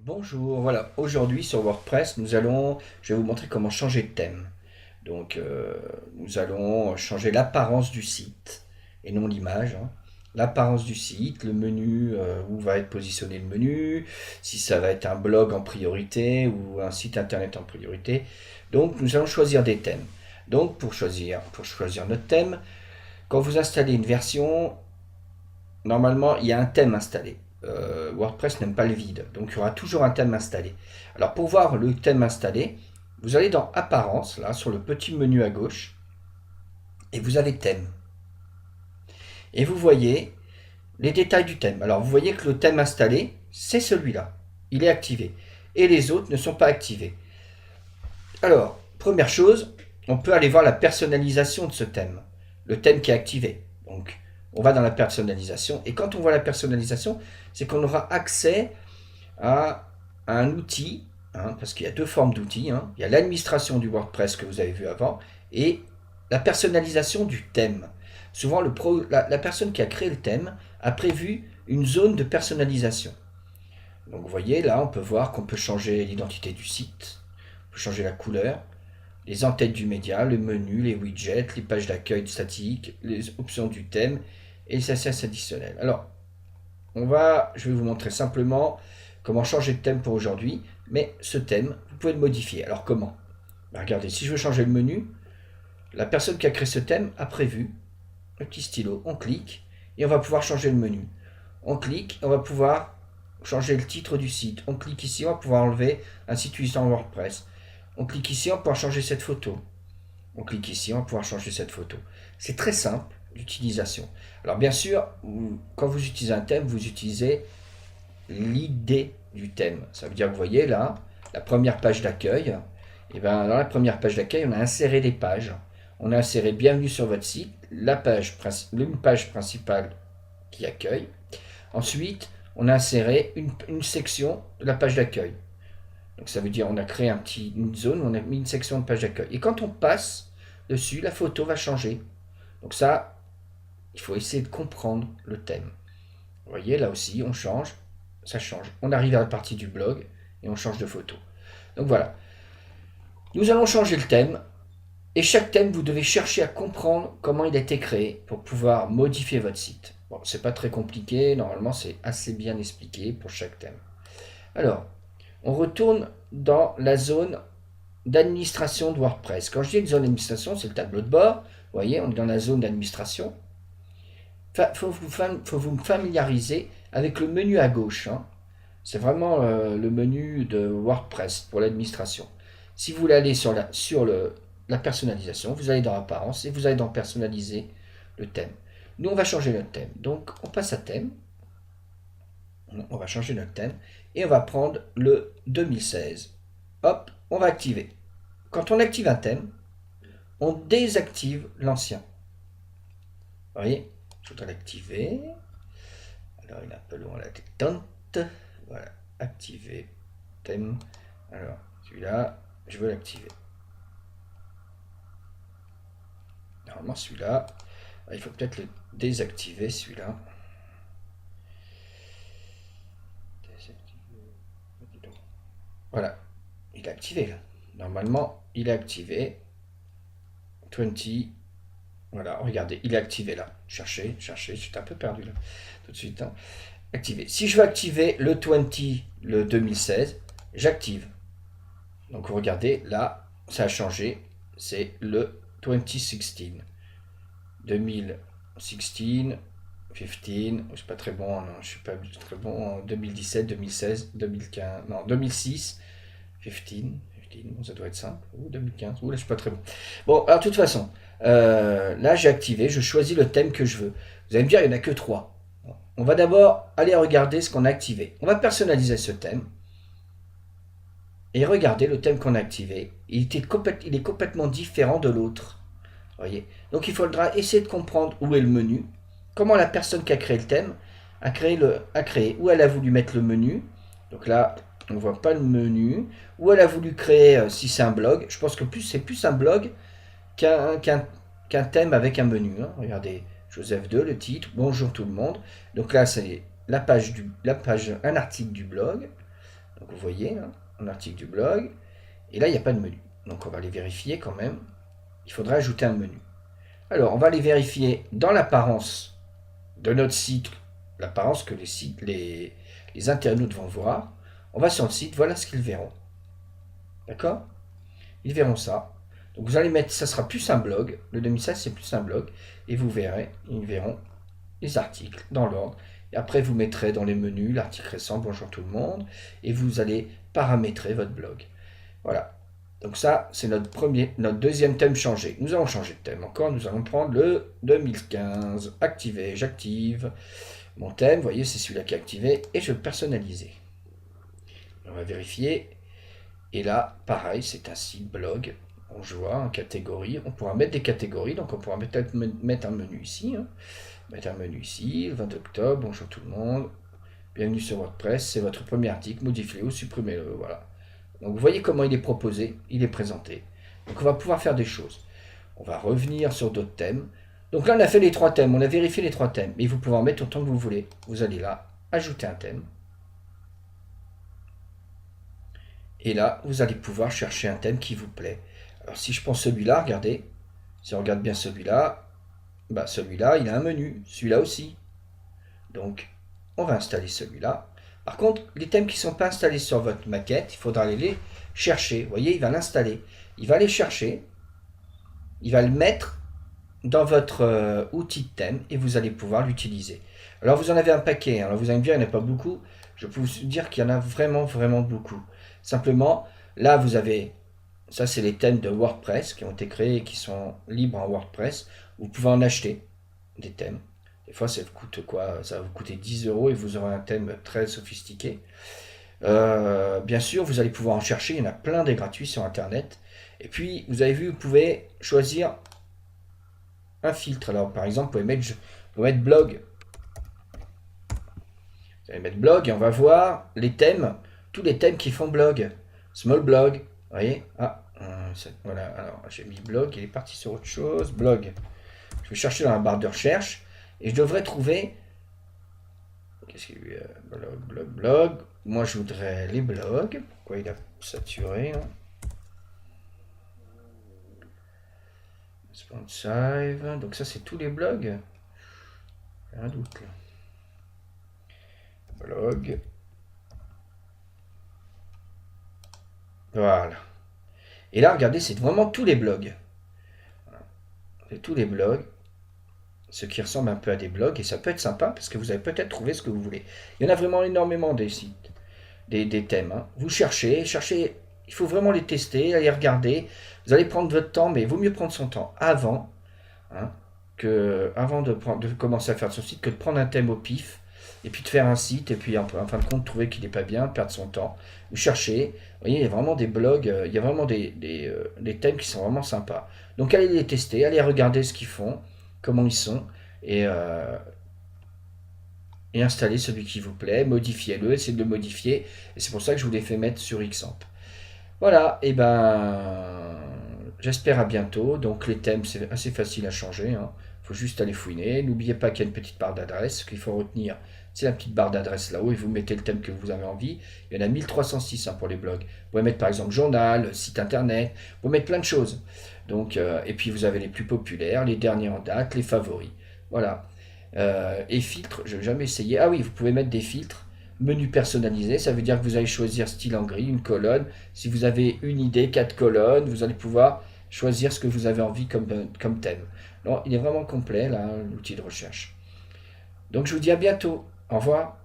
Bonjour, voilà, aujourd'hui sur WordPress, je vais vous montrer comment changer de thème. Donc, nous allons changer l'apparence du site et non l'image, hein. L'apparence du site, le menu, où va être positionné le menu, si ça va être un blog en priorité ou un site internet en priorité. Donc, nous allons choisir des thèmes. Donc, pour choisir notre thème, quand vous installez une version, normalement, il y a un thème installé. WordPress n'aime pas le vide, donc il y aura toujours un thème installé. Alors pour voir le thème installé, vous allez dans Apparence, là, sur le petit menu à gauche, et vous avez Thème. Et vous voyez les détails du thème. Alors vous voyez que le thème installé, c'est celui-là. Il est activé. Et les autres ne sont pas activés. Alors, première chose, on peut aller voir la personnalisation de ce thème. Le thème qui est activé. Donc, on va dans la personnalisation. Et quand on voit la personnalisation, c'est qu'on aura accès à un outil, hein, parce qu'il y a deux formes d'outils, hein. Il y a l'administration du WordPress que vous avez vu avant, et la personnalisation du thème. Souvent, la personne qui a créé le thème a prévu une zone de personnalisation. Donc vous voyez, là, on peut voir qu'on peut changer l'identité du site, on peut changer la couleur, les entêtes du média, le menu, les widgets, les pages d'accueil statiques, les options du thème et les access additionnels. Alors, je vais vous montrer simplement comment changer de thème pour aujourd'hui, mais ce thème, vous pouvez le modifier. Alors comment? Regardez, si je veux changer le menu, la personne qui a créé ce thème a prévu le petit stylo, on clique et on va pouvoir changer le menu. On clique, on va pouvoir changer le titre du site. On clique ici, on va pouvoir enlever un site utilisant WordPress. On clique ici, on va pouvoir changer cette photo. On clique ici, on va pouvoir changer cette photo. C'est très simple d'utilisation. Alors bien sûr, quand vous utilisez un thème, vous utilisez l'idée du thème. Ça veut dire que vous voyez là, la première page d'accueil, et bien dans la première page d'accueil, on a inséré des pages. On a inséré Bienvenue sur votre site, une page principale qui accueille. Ensuite, on a inséré une section de la page d'accueil. Donc ça veut dire on a créé une zone, on a mis une section de page d'accueil. Et quand on passe dessus, la photo va changer. Donc ça, il faut essayer de comprendre le thème. Vous voyez, là aussi, on change, ça change. On arrive à la partie du blog et on change de photo. Donc voilà. Nous allons changer le thème. Et chaque thème, vous devez chercher à comprendre comment il a été créé pour pouvoir modifier votre site. Bon, c'est pas très compliqué. Normalement, c'est assez bien expliqué pour chaque thème. Alors, on retourne dans la zone d'administration de WordPress. Quand je dis une zone d'administration, c'est le tableau de bord. Vous voyez, on est dans la zone d'administration. Il faut vous familiariser avec le menu à gauche, hein. C'est vraiment le menu de WordPress pour l'administration. Si vous voulez aller la personnalisation, vous allez dans Apparence et vous allez dans Personnaliser le thème. Nous, on va changer notre thème. Donc, on passe à thème. On va changer notre thème et on va prendre le 2016. Hop, on va activer. Quand on active un thème, on désactive l'ancien. Vous voyez, je voudrais l'activer. Alors, il est un peu loin la détente. Voilà, activer thème. Alors, celui-là, je veux l'activer. Normalement, celui-là, il faut peut-être le désactiver, celui-là. Voilà, il est activé là. Normalement, il est activé. 20. Voilà, regardez, il est activé là. Cherchez, j'étais un peu perdu là. Tout de suite, hein. Activé. Si je veux activer le 20, le 2016, j'active. Donc regardez, là, ça a changé. C'est le 2016. 2016, 15, je suis pas très bon, non, je suis pas très bon en 2017, 2016, 2015, non, 2006, 15, bon, ça doit être simple, ou 2015, ou là je suis pas très bon. Bon, alors de toute façon, là j'ai activé, je choisis le thème que je veux. Vous allez me dire, il n'y en a que 3. On va d'abord aller regarder ce qu'on a activé. On va personnaliser ce thème. Et regardez le thème qu'on a activé. Il est complètement différent de l'autre. Voyez. Donc il faudra essayer de comprendre où est le menu, comment la personne qui a créé le thème a créé, où elle a voulu mettre le menu. Donc là, on ne voit pas le menu. Où elle a voulu créer, si c'est un blog. Je pense que c'est plus un blog qu'un thème avec un menu, hein. Regardez, Joseph 2, le titre, bonjour tout le monde. Donc là, c'est un article du blog. Donc vous voyez, hein, un article du blog, et là il n'y a pas de menu. Donc on va les vérifier quand même. Il faudra ajouter un menu. Alors on va les vérifier dans l'apparence de notre site, l'apparence que les internautes vont voir. On va sur le site, voilà ce qu'ils verront. D'accord? Ils verront ça. Donc vous allez mettre, ça sera plus un blog. Le 2016 c'est plus un blog. Et vous verrez, ils verront les articles dans l'ordre. Et après vous mettrez dans les menus l'article récent, bonjour tout le monde. Et vous allez paramétrer votre blog. Voilà. Donc ça, c'est notre deuxième thème changé. Nous allons changer de thème encore. Nous allons prendre le 2015. Activer, j'active mon thème. Vous voyez, c'est celui-là qui est activé. Et je vais le personnaliser. On va vérifier. Et là, pareil, c'est un site blog. On voit en catégorie. On pourra mettre des catégories. Donc on pourra peut-être mettre un menu ici. Hein. Mettre un menu ici. Le 20 octobre. Bonjour tout le monde. Bienvenue sur WordPress. C'est votre premier article. Modifiez-le ou supprimez-le. Voilà. Donc vous voyez comment il est proposé, il est présenté. Donc on va pouvoir faire des choses. On va revenir sur d'autres thèmes. Donc là on a fait les 3 thèmes, on a vérifié les 3 thèmes. Mais vous pouvez en mettre autant que vous voulez. Vous allez là, ajouter un thème. Et là, vous allez pouvoir chercher un thème qui vous plaît. Alors si je prends celui-là, regardez. Si on regarde bien celui-là, bah celui-là, il a un menu. Celui-là aussi. Donc on va installer celui-là. Par contre, les thèmes qui ne sont pas installés sur votre maquette, il faudra aller les chercher. Vous voyez, il va l'installer. Il va les chercher. Il va le mettre dans votre outil de thème et vous allez pouvoir l'utiliser. Alors, vous en avez un paquet. Alors, vous allez me dire, il n'y en a pas beaucoup. Je peux vous dire qu'il y en a vraiment, vraiment beaucoup. Simplement, là, vous avez... Ça, c'est les thèmes de WordPress qui ont été créés et qui sont libres en WordPress. Vous pouvez en acheter des thèmes. Des fois, ça vous coûte quoi? Ça va vous coûter 10 € et vous aurez un thème très sophistiqué. Bien sûr, vous allez pouvoir en chercher. Il y en a plein des gratuits sur Internet. Et puis, vous avez vu, vous pouvez choisir un filtre. Alors, par exemple, vous pouvez mettre blog. Vous allez mettre blog et on va voir les thèmes, tous les thèmes qui font blog. Small blog, vous voyez? Ah, voilà. Alors, j'ai mis blog, il est parti sur autre chose. Blog. Je vais chercher dans la barre de recherche. Et je devrais trouver... Qu'est-ce qu'il y a? Blog. Moi, je voudrais les blogs. Pourquoi il a saturé hein? Responsive. Donc ça, c'est tous les blogs. J'ai un doute là. Blog. Voilà. Et là, regardez, c'est vraiment tous les blogs. Voilà. C'est tous les blogs. Ce qui ressemble un peu à des blogs, et ça peut être sympa parce que vous avez peut-être trouvé ce que vous voulez. Il y en a vraiment énormément des sites, des thèmes. Hein. Vous cherchez, il faut vraiment les tester, aller regarder. Vous allez prendre votre temps, mais il vaut mieux prendre son temps avant, hein, avant de commencer à faire son site, que de prendre un thème au pif, et puis de faire un site, et puis en fin de compte, trouver qu'il n'est pas bien, perdre son temps. Vous cherchez, vous voyez, il y a vraiment des blogs, il y a vraiment des thèmes qui sont vraiment sympas. Donc allez les tester, allez regarder ce qu'ils font, comment ils sont, et installer celui qui vous plaît, modifiez-le, essayez de le modifier, et c'est pour ça que je vous l'ai fait mettre sur Xampp. Voilà, et ben j'espère à bientôt. Donc les thèmes c'est assez facile à changer, hein. Faut juste aller fouiner. N'oubliez pas qu'il y a une petite barre d'adresse. Ce qu'il faut retenir, c'est la petite barre d'adresse là-haut et vous mettez le thème que vous avez envie. Il y en a 1306 hein, pour les blogs. Vous pouvez mettre par exemple journal, site internet, vous pouvez mettre plein de choses. Donc, et puis vous avez les plus populaires, les derniers en date, les favoris. Voilà. Et filtres, je n'ai jamais essayé. Ah oui, vous pouvez mettre des filtres. Menu personnalisé, ça veut dire que vous allez choisir style en gris, une colonne. Si vous avez une idée, 4 colonnes, vous allez pouvoir choisir ce que vous avez envie comme thème. Alors, il est vraiment complet, là, l'outil de recherche. Donc, je vous dis à bientôt. Au revoir.